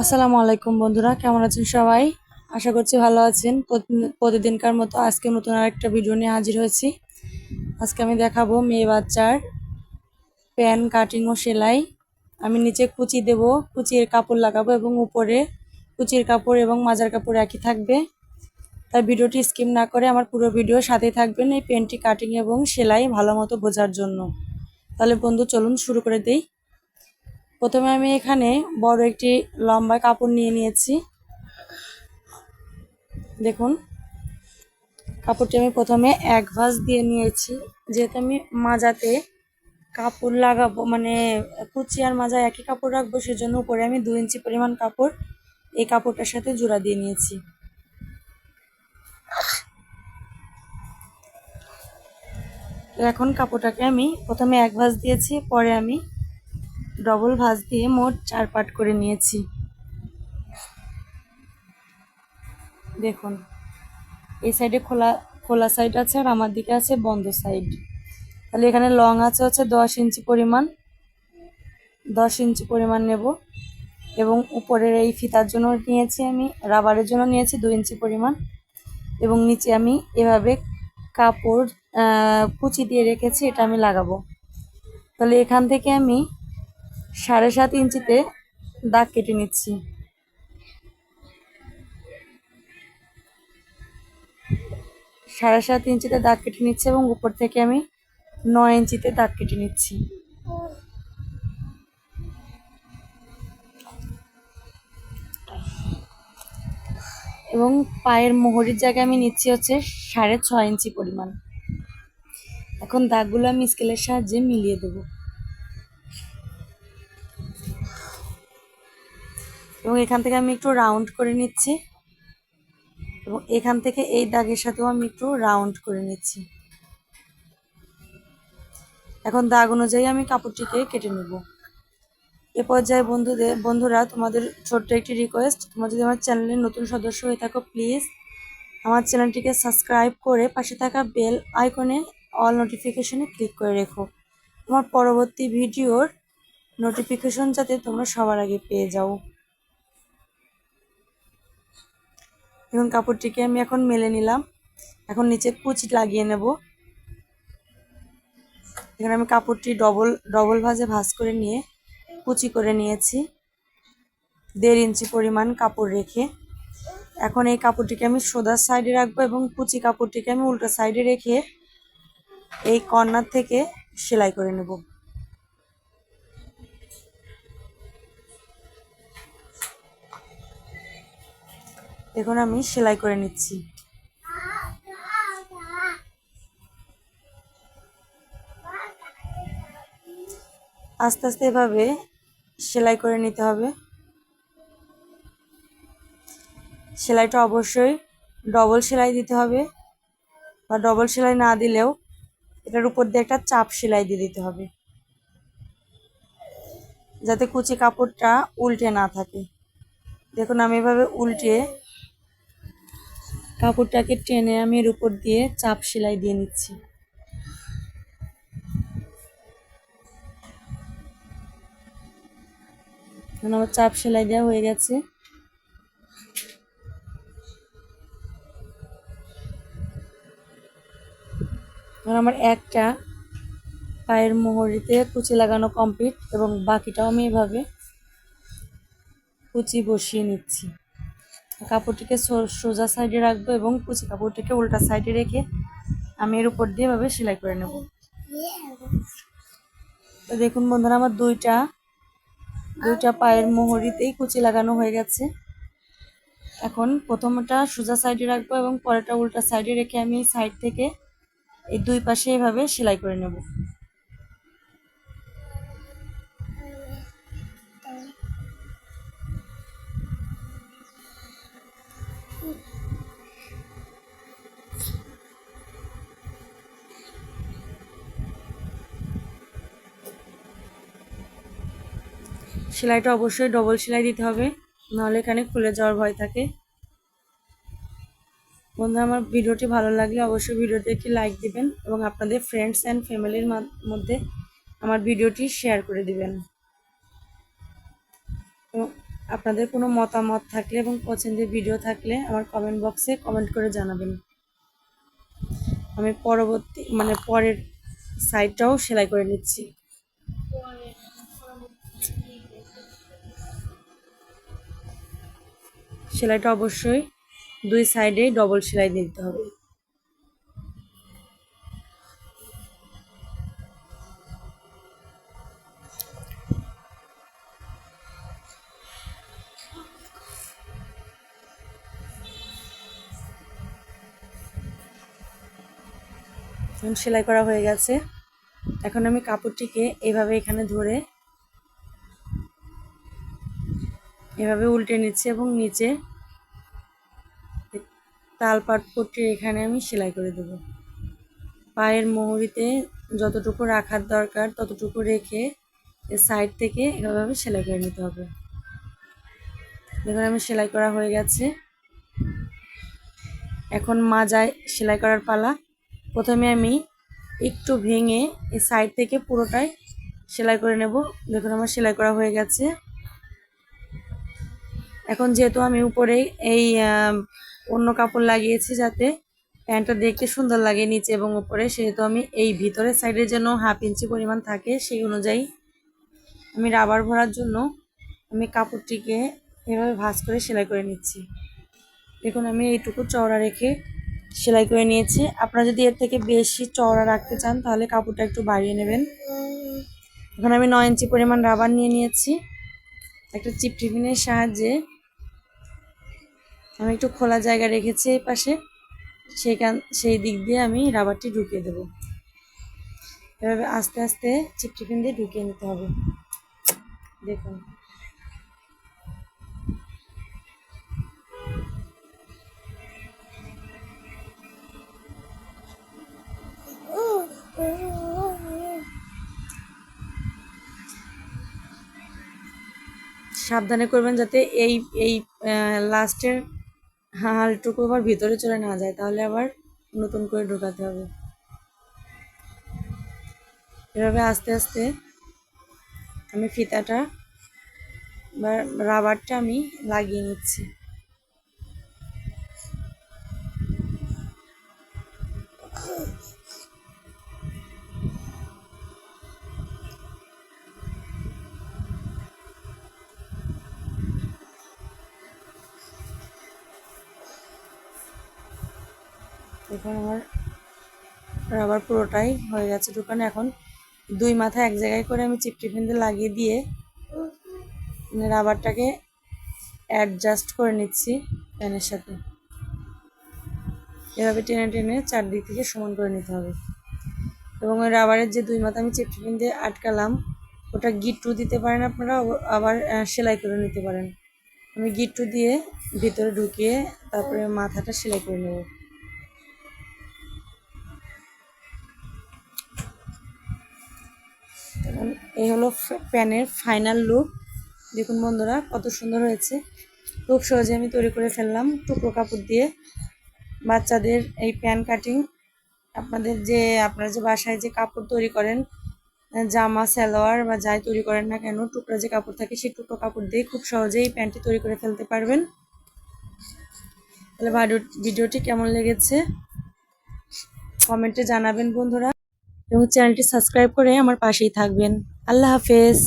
আসসালামু আলাইকুম বন্ধুরা, কেমন আছেন সবাই? আশা করছি ভালো আছেন। প্রতিদিনকার মতো আজকে নতুন আরেকটা ভিডিও নিয়ে হাজির হয়েছি। আজকে আমি দেখাবো মেয়ে বাচ্চার প্যান কাটিং ও সেলাই। আমি নিচে কুচি দেব, কুচির কাপড় লাগাবো এবং উপরে কুচির কাপড় এবং মাজার কাপড় একই থাকবে। তাই ভিডিওটি স্কিপ না করে আমার পুরো ভিডিও সাথেই থাকবেন এই প্যানটি কাটিং এবং সেলাই ভালো মতো বোঝার জন্য। তাহলে বন্ধু চলুন শুরু করে দেই। প্রথমে আমি এখানে বড় একটি লম্বা কাপড় নিয়ে নিয়েছি। দেখুন, কাপড়টি আমি প্রথমে এক ভাঁজ দিয়ে নিয়েছি, যেহেতু আমি মাজাতে কাপড় লাগাবো, মানে কুচি আর মাজা একই কাপড় রাখবো, সেজন্য উপরে আমি 2 ইঞ্চি পরিমাণ কাপড় এই কাপড়টার সাথে জোড়া দিয়ে নিয়েছি। এখন কাপড়টাকে আমি প্রথমে এক ভাঁজ দিয়েছি, পরে আমি ডবল ভাঁজ দিয়ে মোট 4 পার্ট করে নিয়েছি। দেখুন, এই সাইডে খোলা খোলা সাইড আছে আর আমার দিকে আছে বন্ধ সাইড। তাহলে এখানে লং আছে হচ্ছে 10 ইঞ্চি পরিমাণ, 10 ইঞ্চি পরিমাণ নেব এবং উপরের এই ফিতার জন্য নিয়েছি, আমি রাবারের জন্য নিয়েছি 2 ইঞ্চি পরিমাণ এবং নিচে আমি এভাবে কাপড় কুচি দিয়ে রেখেছি, এটা আমি লাগাবো। তাহলে এখান থেকে আমি 7.5 ইঞ্চিতে দাগ কেটে নিচ্ছি। সাড়ে 7 ইঞ্চিতে দাগ কেটে নিচ্ছি এবং উপর থেকে আমি 9 ইঞ্চিতে দাগ কেটে নিচ্ছি। এবং পায়ের মোহরির জায়গায় আমি নিচ্ছি হচ্ছে 6.5 ইঞ্চি পরিমাণ। এখন দাগগুলো আমি স্কেলের সাহায্যে মিলিয়ে দেব এবং এখান থেকে আমি একটু রাউন্ড করে নিচ্ছি এবং এখান থেকে এই দাগের সাথেও আমি একটু রাউন্ড করে নিচ্ছি। এখন দাগ অনুযায়ী আমি কাপড়টিকে কেটে নেব। এ পর্যায়ে বন্ধুরা, তোমাদের ছোট্ট একটি রিকোয়েস্ট, তোমরা যদি আমার চ্যানেলের নতুন সদস্য হয়ে থাকো, প্লিজ আমার চ্যানেলটিকে সাবস্ক্রাইব করে পাশে থাকা বেল আইকনে অল নোটিফিকেশনে ক্লিক করে রেখো, তোমার পরবর্তী ভিডিওর নোটিফিকেশন যাতে তোমরা সবার আগে পেয়ে যাও। এবং কাপড়টিকে আমি এখন মেলে নিলাম। এখন নিচে কুচি লাগিয়ে নেব। এখানে আমি কাপড়টি ডবল ভাঁজে ভাঁজ করে নিয়ে কুচি করে নিয়েছি 1.5 ইঞ্চি পরিমাণ কাপড় রেখে। এখন এই কাপড়টিকে আমি সোজা সাইডে রাখবো এবং কুচি কাপড়টিকে আমি উল্টো সাইডে রেখে এই কর্নার থেকে সেলাই করে নেব। এখন আমি সেলাই করে নিচ্ছি। আস্তে আস্তে এভাবে সেলাই করে নিতে হবে। সেলাইটা অবশ্যই ডবল সেলাই দিতে হবে, বা ডবল সেলাই না দিলেও এটার উপর দিয়ে একটা চাপ সেলাই দিয়ে দিতে হবে, যাতে কুচি কাপড়টা উল্টে না থাকে। দেখুন, আমি এভাবে উল্টে কাপড়টাকে টেনে আমি এর উপর দিয়ে চাপ সেলাই দিয়ে নিচ্ছি। এখন আমার চাপ সেলাই দেওয়া হয়ে গেছে। এখন আমার একটা পায়ের মোহরিতে কুচি লাগানো কমপ্লিট এবং বাকিটাও আমি এভাবে কুচি বসিয়ে নিচ্ছি। কাপড়টিকে সোজা সাইডে রাখবো এবং কুচি কাপড়টিকে উল্টা সাইডে রেখে আমি এর উপর দিয়ে এভাবে সেলাই করে নেব। তো দেখুন বন্ধুরা, আমার দুইটা পায়ের মোহরিতেই কুচি লাগানো হয়ে গেছে। এখন প্রথমটা সোজা সাইডে রাখবো এবং পরেরটা উল্টা সাইডে রেখে আমি সাইড থেকে এই দুই পাশে এভাবে সেলাই করে নেব। সেলাইটা অবশ্যই ডবল সেলাই দিতে হবে, নাহলে এখানে খুলে যাওয়ার ভয় থাকে। বন্ধুরা, আমার ভিডিওটি ভালো লাগলে অবশ্যই ভিডিওতে একটি লাইক দিবেন এবং আপনাদের ফ্রেন্ডস অ্যান্ড ফ্যামিলির মধ্যে আমার ভিডিওটি শেয়ার করে দিবেন। আপনাদের কোনো মতামত থাকলে এবং পছন্দের ভিডিও থাকলে আমার কমেন্ট বক্সে কমেন্ট করে জানাবেন। আমি পরবর্তী পরের সাইডটাও সেলাই করে নিচ্ছি। সেলাইটা অবশ্যই 2 সাইডেই ডবল সেলাই দিতে হবে। সেলাই করা হয়ে গেছে। এখন আমি কাপড়টিকে এভাবে এখানে ধরে এভাবে উল্টে নিচ্ছি এবং নিচে তালপাট পট্টির এখানে আমি সেলাই করে দেব। পায়ের মোহরিতে যতটুকু রাখার দরকার ততটুকু রেখে সাইড থেকে এভাবে সেলাই করে নিতে হবে। দেখুন আমি সেলাই করা হয়ে গেছে। এখন মাজায় সেলাই করার পালা। প্রথমে আমি একটু ভেঙে এই সাইড থেকে পুরোটাই সেলাই করে নেব। দেখুন আমার সেলাই করা হয়ে গেছে। এখন যেহেতু আমি উপরে এই অন্য কাপড় লাগিয়েছি যাতে প্যান্টটা দেখতে সুন্দর লাগে নিচে এবং উপরে, সেহেতু আমি এই ভিতরের সাইডে যেন 1/2 ইঞ্চি পরিমাণ থাকে সেই অনুযায়ী আমি রাবার ভরার জন্য আমি কাপড়টিকে এভাবে ভাঁজ করে সেলাই করে নিচ্ছি। দেখুন আমি এইটুকু চওড়া রেখে সেলাই করে নিয়েছি। আপনারা যদি এর থেকে বেশি চওড়া রাখতে চান তাহলে কাপড়টা একটু বাড়িয়ে নেবেন। এখন আমি 9 ইঞ্চি পরিমাণ রাবার নিয়ে নিয়েছি। একটা চিপ টিফিনের সাহায্যে আমি একটু খোলা জায়গা রেখেছি এই পাশে, সেই দিক দিয়ে আমি রাবারটি ঢুকিয়ে দেব। এভাবে আস্তে আস্তে চিপ টিফিন দিয়ে ঢুকিয়ে নিতে হবে। দেখুন সাবধানে করবেন যাতে এই এই লাস্টের হালটুকু আবার ভিতরে চলে না যায়, তাহলে আবার নতুন করে ঢোকাতে হবে। এভাবে আস্তে আস্তে আমি ফিতাটা বা রাবারটা আমি লাগিয়ে নিচ্ছি। এখন আমার রাবার পুরোটাই হয়ে গেছে ঢুকানো। এখন 2 মাথা এক জায়গায় করে আমি চিপ টিফিন দিয়ে লাগিয়ে দিয়ে রাবারটাকে অ্যাডজাস্ট করে নিচ্ছি প্যানের সাথে। এভাবে টেনে টেনে চারদিক থেকে সমান করে নিতে হবে। এবং ওই রাবারের যে 2 মাথা আমি চিপ টিফিন দিয়ে আটকালাম ওটা গিট্টু দিতে পারেন আপনারা, আবার সেলাই করে নিতে পারেন। আমি গিট্টু দিয়ে ভিতরে ঢুকিয়ে তারপরে মাথাটা সেলাই করে নেব। এই হলো প্যানের ফাইনাল লুক। দেখুন বন্ধুরা কত সুন্দর হয়েছে। খুব সহজে আমি তৈরি করে ফেললাম টুকরো কাপড় দিয়ে বাচ্চাদের এই প্যান কাটিং। আপনারা যে বাসায় যে কাপড় তৈরি করেন, জামা সালোয়ার বা যাই তৈরি করেন না কেন, টুকরা যে কাপড় থাকে সেই টুকরো কাপড় দিয়ে খুব সহজেই প্যান্টটি তৈরি করে ফেলতে পারবেন। তাহলে ভিডিওটি কেমন লেগেছে কমেন্টে জানাবেন বন্ধুরা, এবং চ্যানেলটি সাবস্ক্রাইব করে আমার পাশেই থাকবেন। আল্লাহ হাফেজ।